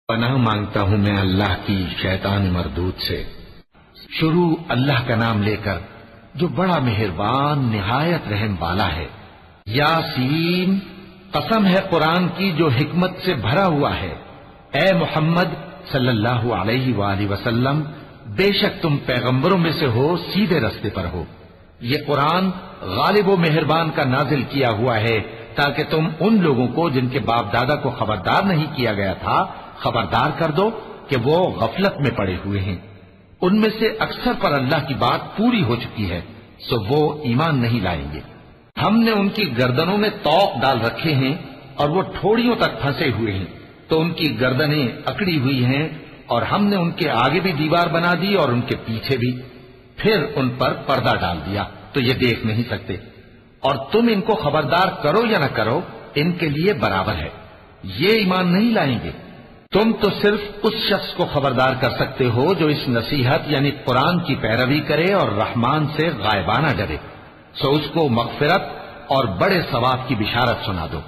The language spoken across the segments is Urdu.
پناہ مانگتا ہوں میں اللہ کی شیطان مردود سے۔ شروع اللہ کا نام لے کر جو بڑا مہربان نہایت رحم والا ہے۔ یاسین، قسم ہے قرآن کی جو حکمت سے بھرا ہوا ہے۔ اے محمد صلی اللہ علیہ وآلہ وسلم، بے شک تم پیغمبروں میں سے ہو، سیدھے رستے پر ہو۔ یہ قرآن غالب و مہربان کا نازل کیا ہوا ہے تاکہ تم ان لوگوں کو جن کے باپ دادا کو خبردار نہیں کیا گیا تھا خبردار کر دو کہ وہ غفلت میں پڑے ہوئے ہیں۔ ان میں سے اکثر پر اللہ کی بات پوری ہو چکی ہے، سو وہ ایمان نہیں لائیں گے۔ ہم نے ان کی گردنوں میں طوق ڈال رکھے ہیں اور وہ ٹھوڑیوں تک پھنسے ہوئے ہیں، تو ان کی گردنیں اکڑی ہوئی ہیں، اور ہم نے ان کے آگے بھی دیوار بنا دی اور ان کے پیچھے بھی، پھر ان پر پردہ ڈال دیا تو یہ دیکھ نہیں سکتے۔ اور تم ان کو خبردار کرو یا نہ کرو، ان کے لیے برابر ہے، یہ ایمان نہیں لائیں گے۔ تم تو صرف اس شخص کو خبردار کر سکتے ہو جو اس نصیحت یعنی قرآن کی پیروی کرے اور رحمان سے غائبانہ ڈرے، سو اس کو مغفرت اور بڑے ثواب کی بشارت سنا دو۔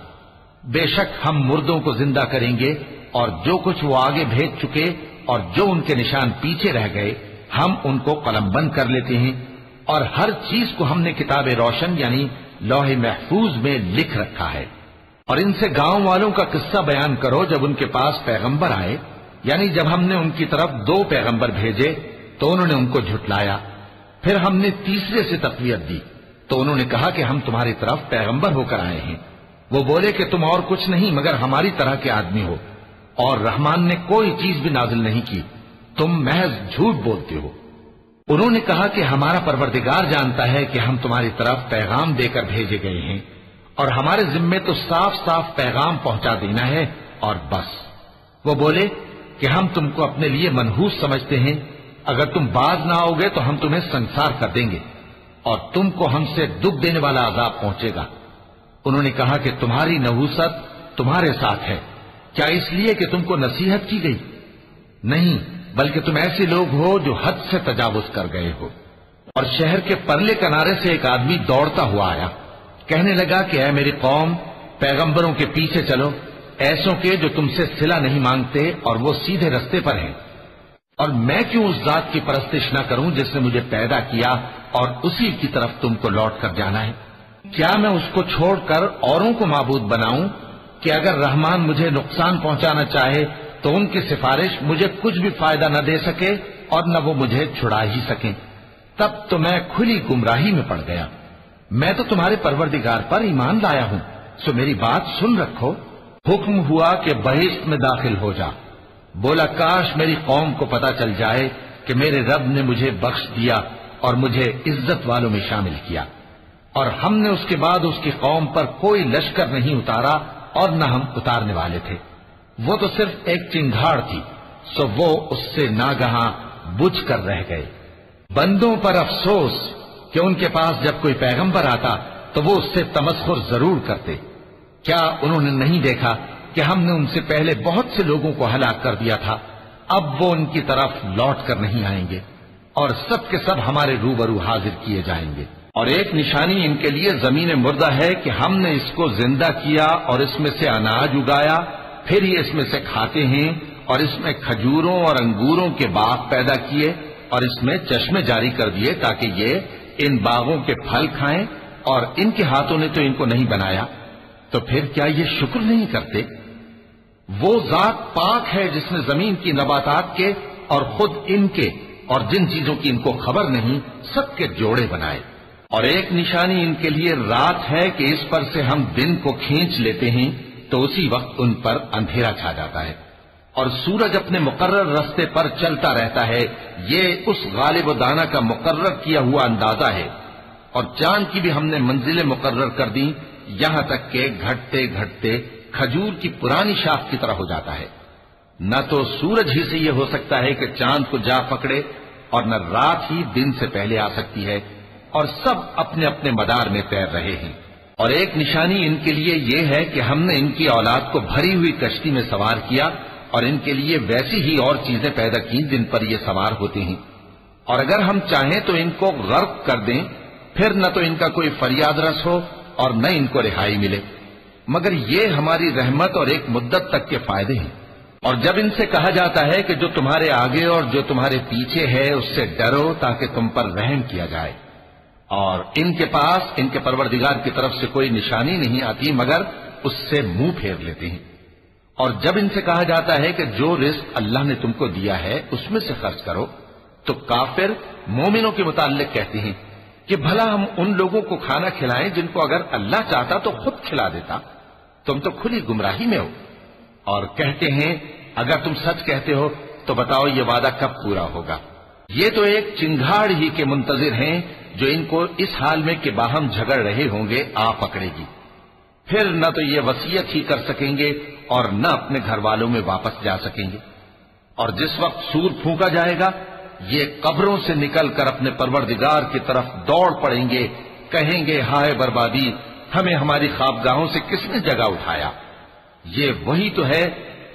بے شک ہم مردوں کو زندہ کریں گے، اور جو کچھ وہ آگے بھیج چکے اور جو ان کے نشان پیچھے رہ گئے ہم ان کو قلم بند کر لیتے ہیں، اور ہر چیز کو ہم نے کتاب روشن یعنی لوح محفوظ میں لکھ رکھا ہے۔ اور ان سے گاؤں والوں کا قصہ بیان کرو جب ان کے پاس پیغمبر آئے، یعنی جب ہم نے ان کی طرف 2 پیغمبر بھیجے تو انہوں نے ان کو جھٹلایا، پھر ہم نے تیسرے سے تقویت دی تو انہوں نے کہا کہ ہم تمہاری طرف پیغمبر ہو کر آئے ہیں۔ وہ بولے کہ تم اور کچھ نہیں مگر ہماری طرح کے آدمی ہو، اور رحمان نے کوئی چیز بھی نازل نہیں کی، تم محض جھوٹ بولتے ہو۔ انہوں نے کہا کہ ہمارا پروردگار جانتا ہے کہ ہم تمہاری طرف پیغام دے کر بھیجے گئے ہیں، اور ہمارے ذمے تو صاف صاف پیغام پہنچا دینا ہے اور بس۔ وہ بولے کہ ہم تم کو اپنے لیے منحوس سمجھتے ہیں، اگر تم باز نہ آؤ گے تو ہم تمہیں سنسار کر دیں گے اور تم کو ہم سے دکھ دینے والا عذاب پہنچے گا۔ انہوں نے کہا کہ تمہاری نحوست تمہارے ساتھ ہے، کیا اس لیے کہ تم کو نصیحت کی گئی؟ نہیں، بلکہ تم ایسے لوگ ہو جو حد سے تجاوز کر گئے ہو۔ اور شہر کے پرلے کنارے سے ایک آدمی دوڑتا ہوا آیا، کہنے لگا کہ اے میری قوم، پیغمبروں کے پیچھے چلو، ایسوں کے جو تم سے صلہ نہیں مانگتے اور وہ سیدھے رستے پر ہیں۔ اور میں کیوں اس ذات کی پرستش نہ کروں جس نے مجھے پیدا کیا اور اسی کی طرف تم کو لوٹ کر جانا ہے؟ کیا میں اس کو چھوڑ کر اوروں کو معبود بناؤں کہ اگر رحمان مجھے نقصان پہنچانا چاہے تو ان کی سفارش مجھے کچھ بھی فائدہ نہ دے سکے اور نہ وہ مجھے چھڑا ہی سکیں؟ تب تو میں کھلی گمراہی میں پڑ گیا۔ میں تو تمہارے پروردگار پر ایمان لایا ہوں، سو میری بات سن رکھو۔ حکم ہوا کہ بہشت میں داخل ہو جا۔ بولا کاش میری قوم کو پتا چل جائے کہ میرے رب نے مجھے بخش دیا اور مجھے عزت والوں میں شامل کیا، اور ہم نے اس کے بعد اس کی قوم پر کوئی لشکر نہیں اتارا اور نہ ہم اتارنے والے تھے۔ وہ تو صرف ایک چنگھاڑ تھی، سو وہ اس سے ناگہاں بجھ کر رہ گئے۔ بندوں پر افسوس کہ ان کے پاس جب کوئی پیغمبر آتا تو وہ اس سے تمسخر ضرور کرتے۔ کیا انہوں نے نہیں دیکھا کہ ہم نے ان سے پہلے بہت سے لوگوں کو ہلاک کر دیا تھا؟ اب وہ ان کی طرف لوٹ کر نہیں آئیں گے، اور سب کے سب ہمارے روبرو حاضر کیے جائیں گے۔ اور ایک نشانی ان کے لیے زمین مردہ ہے کہ ہم نے اس کو زندہ کیا اور اس میں سے اناج اگایا، پھر یہ اس میں سے کھاتے ہیں، اور اس میں کھجوروں اور انگوروں کے باغ پیدا کیے اور اس میں چشمے جاری کر دیے تاکہ یہ ان باغوں کے پھل کھائیں، اور ان کے ہاتھوں نے تو ان کو نہیں بنایا، تو پھر کیا یہ شکر نہیں کرتے؟ وہ ذات پاک ہے جس نے زمین کی نباتات کے اور خود ان کے اور جن چیزوں کی ان کو خبر نہیں سب کے جوڑے بنائے۔ اور ایک نشانی ان کے لیے رات ہے کہ اس پر سے ہم دن کو کھینچ لیتے ہیں تو اسی وقت ان پر اندھیرا چھا جاتا ہے، اور سورج اپنے مقرر راستے پر چلتا رہتا ہے، یہ اس غالب و دانا کا مقرر کیا ہوا اندازہ ہے۔ اور چاند کی بھی ہم نے منزلیں مقرر کر دی، یہاں تک کہ گھٹتے گھٹتے کھجور کی پرانی شاخ کی طرح ہو جاتا ہے۔ نہ تو سورج ہی سے یہ ہو سکتا ہے کہ چاند کو جا پکڑے، اور نہ رات ہی دن سے پہلے آ سکتی ہے، اور سب اپنے اپنے مدار میں تیر رہے ہیں۔ اور ایک نشانی ان کے لیے یہ ہے کہ ہم نے ان کی اولاد کو بھری ہوئی کشتی میں سوار کیا، اور ان کے لیے ویسی ہی اور چیزیں پیدا کی جن پر یہ سوار ہوتے ہیں، اور اگر ہم چاہیں تو ان کو غرق کر دیں، پھر نہ تو ان کا کوئی فریاد رس ہو اور نہ ان کو رہائی ملے، مگر یہ ہماری رحمت اور ایک مدت تک کے فائدے ہیں۔ اور جب ان سے کہا جاتا ہے کہ جو تمہارے آگے اور جو تمہارے پیچھے ہے اس سے ڈرو تاکہ تم پر رحم کیا جائے، اور ان کے پاس ان کے پروردگار کی طرف سے کوئی نشانی نہیں آتی مگر اس سے منہ پھیر لیتے ہیں، اور جب ان سے کہا جاتا ہے کہ جو رزق اللہ نے تم کو دیا ہے اس میں سے خرچ کرو، تو کافر مومنوں کے متعلق کہتے ہیں کہ بھلا ہم ان لوگوں کو کھانا کھلائیں جن کو اگر اللہ چاہتا تو خود کھلا دیتا، تم تو کھلی گمراہی میں ہو۔ اور کہتے ہیں اگر تم سچ کہتے ہو تو بتاؤ یہ وعدہ کب پورا ہوگا؟ یہ تو ایک چنگھاڑ ہی کے منتظر ہیں جو ان کو اس حال میں کہ باہم جھگڑ رہے ہوں گے آ پکڑے گی، پھر نہ تو یہ وصیت ہی کر سکیں گے اور نہ اپنے گھر والوں میں واپس جا سکیں گے، اور جس وقت سور پھونکا جائے گا یہ قبروں سے نکل کر اپنے پروردگار کی طرف دوڑ پڑیں گے، کہیں گے ہائے بربادی، ہمیں ہماری خوابگاہوں سے کس نے جگہ اٹھایا۔ یہ وہی تو ہے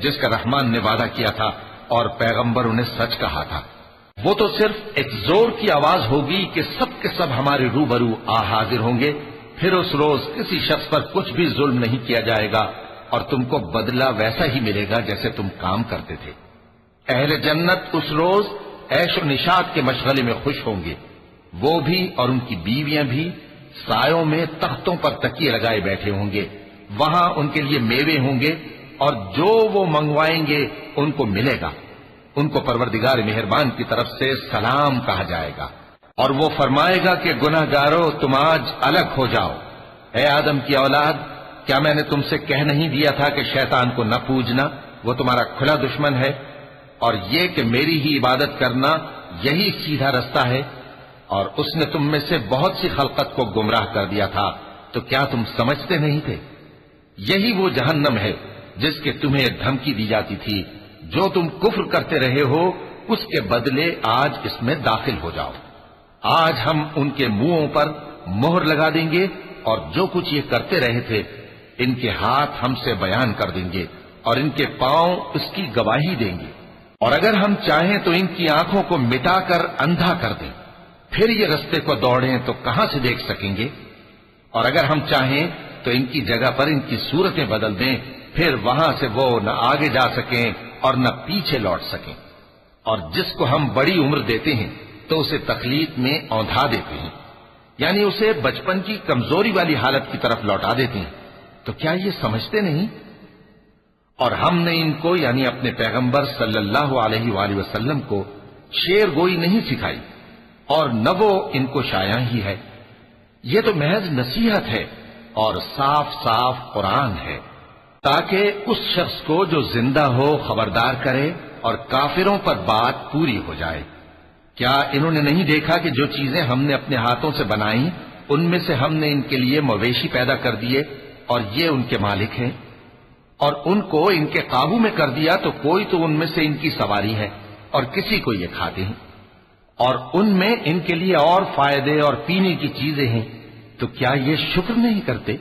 جس کا رحمان نے وعدہ کیا تھا اور پیغمبر انہیں سچ کہا تھا۔ وہ تو صرف ایک زور کی آواز ہوگی کہ سب کے سب ہمارے روبرو آ حاضر ہوں گے، پھر اس روز کسی شخص پر کچھ بھی ظلم نہیں کیا جائے گا اور تم کو بدلہ ویسا ہی ملے گا جیسے تم کام کرتے تھے۔ اہل جنت اس روز عیش و نشاط کے مشغلے میں خوش ہوں گے، وہ بھی اور ان کی بیویاں بھی سایوں میں تختوں پر تکیے لگائے بیٹھے ہوں گے، وہاں ان کے لیے میوے ہوں گے اور جو وہ منگوائیں گے ان کو ملے گا، ان کو پروردگار مہربان کی طرف سے سلام کہا جائے گا، اور وہ فرمائے گا کہ گناہگارو تم آج الگ ہو جاؤ۔ اے آدم کی اولاد، کیا میں نے تم سے کہہ نہیں دیا تھا کہ شیطان کو نہ پوجنا، وہ تمہارا کھلا دشمن ہے، اور یہ کہ میری ہی عبادت کرنا یہی سیدھا رستہ ہے، اور اس نے تم میں سے بہت سی خلقت کو گمراہ کر دیا تھا، تو کیا تم سمجھتے نہیں تھے؟ یہی وہ جہنم ہے جس کے تمہیں دھمکی دی جاتی تھی، جو تم کفر کرتے رہے ہو اس کے بدلے آج اس میں داخل ہو جاؤ۔ آج ہم ان کے منہوں پر مہر لگا دیں گے اور جو کچھ یہ کرتے رہے تھے ان کے ہاتھ ہم سے بیان کر دیں گے اور ان کے پاؤں اس کی گواہی دیں گے، اور اگر ہم چاہیں تو ان کی آنکھوں کو مٹا کر اندھا کر دیں، پھر یہ رستے کو دوڑیں تو کہاں سے دیکھ سکیں گے، اور اگر ہم چاہیں تو ان کی جگہ پر ان کی صورتیں بدل دیں، پھر وہاں سے وہ نہ آگے جا سکیں اور نہ پیچھے لوٹ سکیں۔ اور جس کو ہم بڑی عمر دیتے ہیں تو اسے تخلیق میں اوندھا دیتے ہیں، یعنی اسے بچپن کی کمزوری والی حالت کی طرف لوٹا دیتے ہیں، تو کیا یہ سمجھتے نہیں؟ اور ہم نے ان کو یعنی اپنے پیغمبر صلی اللہ علیہ وآلہ وسلم کو شعر گوئی نہیں سکھائی، اور نہ وہ ان کو شایع ہی ہے، یہ تو محض نصیحت ہے اور صاف صاف قرآن ہے، تاکہ اس شخص کو جو زندہ ہو خبردار کرے اور کافروں پر بات پوری ہو جائے۔ کیا انہوں نے نہیں دیکھا کہ جو چیزیں ہم نے اپنے ہاتھوں سے بنائیں ان میں سے ہم نے ان کے لیے مویشی پیدا کر دیے اور یہ ان کے مالک ہیں، اور ان کو ان کے قابو میں کر دیا تو کوئی تو ان میں سے ان کی سواری ہے اور کسی کو یہ کھاتے ہیں، اور ان میں ان کے لیے اور فائدے اور پینے کی چیزیں ہیں، تو کیا یہ شکر نہیں کرتے؟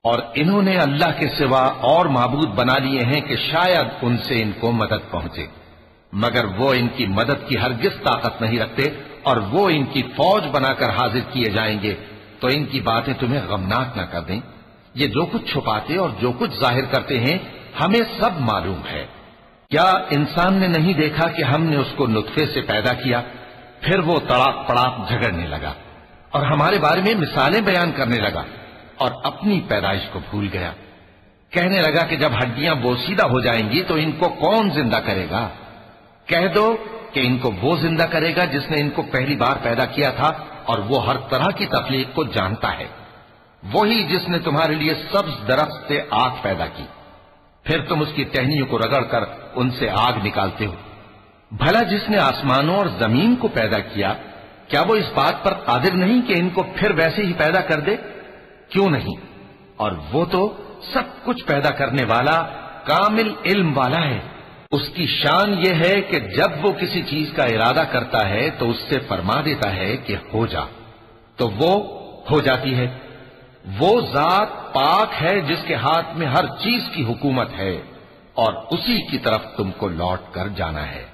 اور انہوں نے اللہ کے سوا اور معبود بنا لیے ہیں کہ شاید ان سے ان کو مدد پہنچے، مگر وہ ان کی مدد کی ہرگز طاقت نہیں رکھتے، اور وہ ان کی فوج بنا کر حاضر کیے جائیں گے، تو ان کی باتیں تمہیں غمناک نہ کر دیں۔ یہ جو کچھ چھپاتے اور جو کچھ ظاہر کرتے ہیں ہمیں سب معلوم ہے۔ کیا انسان نے نہیں دیکھا کہ ہم نے اس کو نطفے سے پیدا کیا، پھر وہ تڑاک پڑاک جھگڑنے لگا اور ہمارے بارے میں مثالیں بیان کرنے لگا اور اپنی پیدائش کو بھول گیا، کہنے لگا کہ جب ہڈیاں بوسیدہ ہو جائیں گی تو ان کو کون زندہ کرے گا؟ کہہ دو کہ ان کو وہ زندہ کرے گا جس نے ان کو پہلی بار پیدا کیا تھا، اور وہ ہر طرح کی تخلیق کو جانتا ہے، وہی جس نے تمہارے لیے سبز درخت سے آگ پیدا کی، پھر تم اس کی ٹہنیوں کو رگڑ کر ان سے آگ نکالتے ہو۔ بھلا جس نے آسمانوں اور زمین کو پیدا کیا، کیا وہ اس بات پر قادر نہیں کہ ان کو پھر ویسے ہی پیدا کر دے؟ کیوں نہیں؟ اور وہ تو سب کچھ پیدا کرنے والا کامل علم والا ہے۔ اس کی شان یہ ہے کہ جب وہ کسی چیز کا ارادہ کرتا ہے تو اس سے فرما دیتا ہے کہ ہو جا، تو وہ ہو جاتی ہے۔ وہ ذات پاک ہے جس کے ہاتھ میں ہر چیز کی حکومت ہے، اور اسی کی طرف تم کو لوٹ کر جانا ہے۔